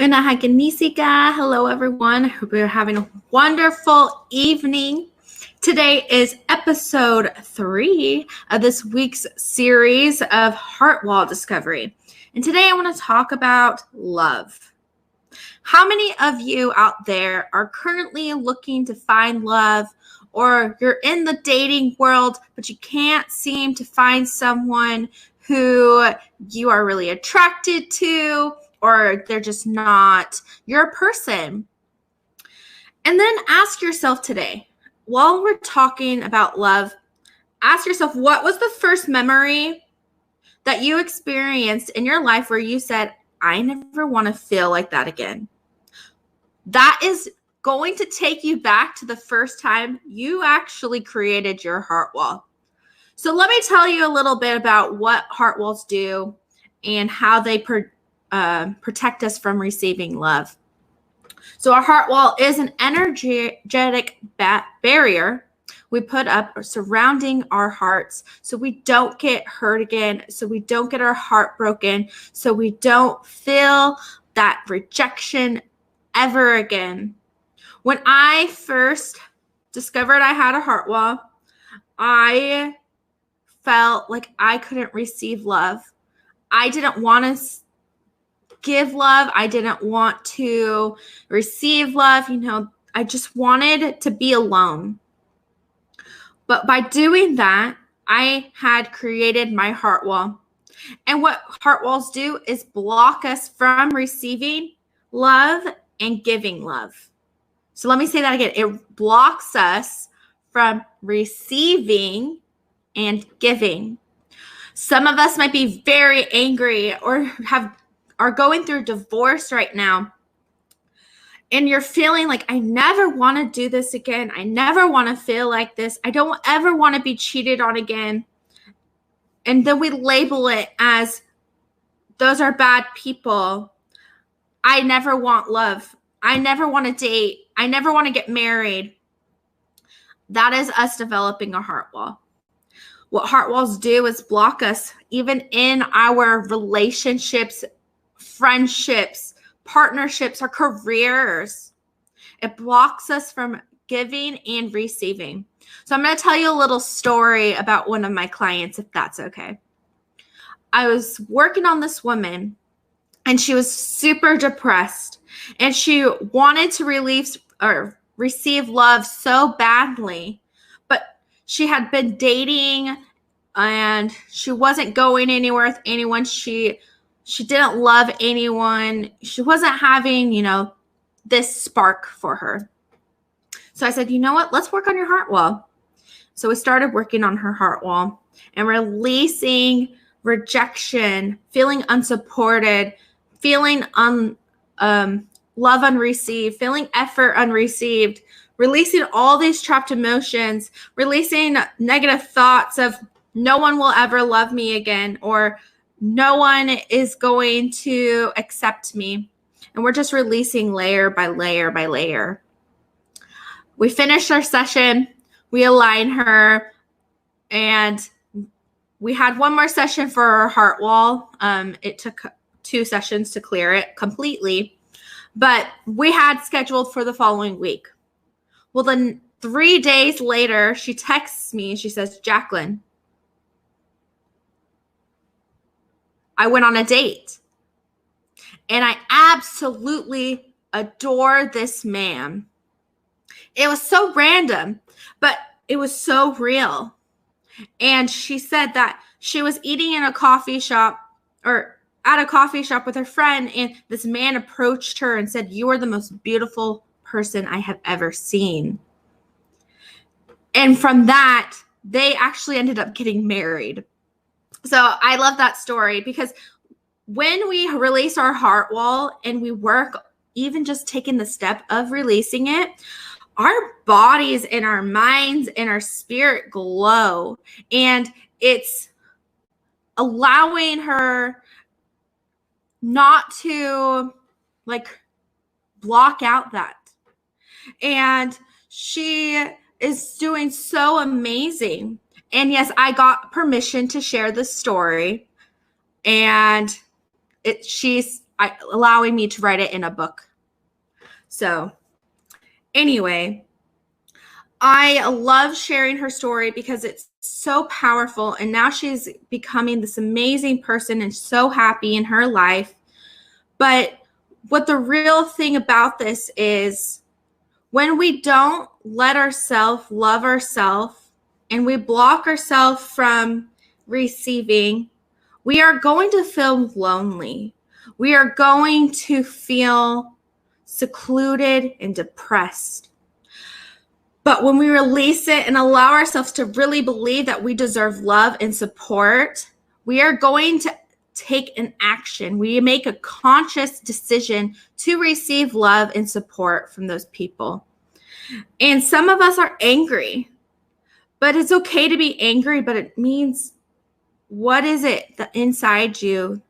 Unahaganisika. Hello, everyone. I hope you're having a wonderful evening. Today is episode 3 of this week's series of Heart Wall Discovery. And today I want to talk about love. How many of you out there are currently looking to find love, or you're in the dating world, but you can't seem to find someone who you are really attracted to, or they're just not your person? And then ask yourself today, while we're talking about love, ask yourself, what was the first memory that you experienced in your life where you said, I never want to feel like that again? That is going to take you back to the first time you actually created your heart wall. So let me tell you a little bit about what heart walls do and how they protect us from receiving love. So a heart wall is an energetic barrier we put up surrounding our hearts so we don't get hurt again, so we don't get our heart broken, so we don't feel that rejection ever again. When I first discovered I had a heart wall, I felt like I couldn't receive love. I didn't want to give love. I didn't want to receive love. I just wanted to be alone. But by doing that, I had created my heart wall. And what heart walls do is block us from receiving love and giving love. So let me say that again. It blocks us from receiving and giving. Some of us might be very angry or are going through divorce right now. And you're feeling like, I never want to do this again. I never want to feel like this. I don't ever want to be cheated on again. And then we label it as, those are bad people. I never want love. I never want to date. I never want to get married. That is us developing a heart wall. What heart walls do is block us even in our relationships, friendships, partnerships, or careers. It blocks us from giving and receiving. So I'm going to tell you a little story about one of my clients, if that's okay. I was working on this woman, and she was super depressed, and she wanted to receive love so badly, but she had been dating and she wasn't going anywhere with anyone. She didn't love anyone. She wasn't having, this spark for her. So I said, you know what? Let's work on your heart wall. So we started working on her heart wall and releasing rejection, feeling unsupported, feeling love unreceived, feeling effort unreceived, releasing all these trapped emotions, releasing negative thoughts of no one will ever love me again, or no one is going to accept me. And we're just releasing layer by layer by layer. We finished our session, we aligned her, and we had one more session for our heart wall. It took 2 sessions to clear it completely, but we had scheduled for the following week. Well, then 3 days later, she texts me and she says, Jacquelyn, I went on a date and I absolutely adore this man. It was so random, but it was so real. And she said that she was eating in a coffee shop or at a coffee shop with her friend, and this man approached her and said, you are the most beautiful person I have ever seen. And from that, they actually ended up getting married. So I love that story, because when we release our heart wall and we work, even just taking the step of releasing it, our bodies and our minds and our spirit glow. And it's allowing her not to block out that. And she is doing so amazing. And yes, I got permission to share this story. And allowing me to write it in a book. So anyway, I love sharing her story because it's so powerful. And now she's becoming this amazing person and so happy in her life. But what the real thing about this is, when we don't let ourselves love ourselves and we block ourselves from receiving, we are going to feel lonely. We are going to feel secluded and depressed. But when we release it and allow ourselves to really believe that we deserve love and support, we are going to take an action. We make a conscious decision to receive love and support from those people. And some of us are angry, but it's okay to be angry, but it means, what is it that inside you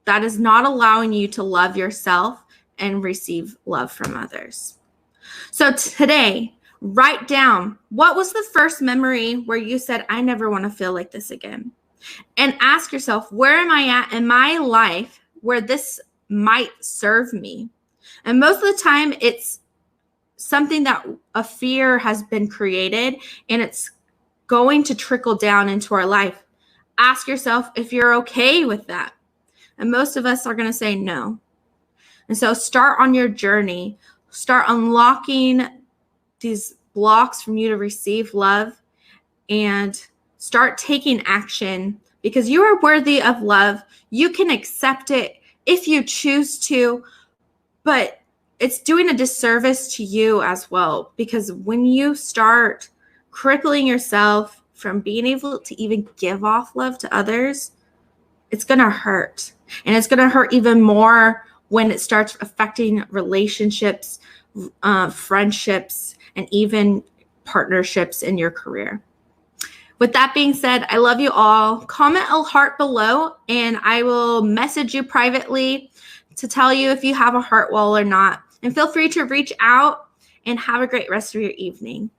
that is not allowing you to love yourself and receive love from others? So today, write down, what was the first memory where you said, I never want to feel like this again? And ask yourself, where am I at in my life where this might serve me? And most of the time, it's something that a fear has been created, and it's going to trickle down into our life. Ask yourself if you're okay with that. And most of us are going to say no. And so start on your journey. Start unlocking these blocks from you to receive love, and start taking action, because you are worthy of love. You can accept it if you choose to, but it's doing a disservice to you as well, because when you start crippling yourself from being able to even give off love to others, it's going to hurt. And it's going to hurt even more when it starts affecting relationships, friendships, and even partnerships in your career. With that being said, I love you all. Comment a heart below, and I will message you privately to tell you if you have a heart wall or not. And feel free to reach out, and have a great rest of your evening.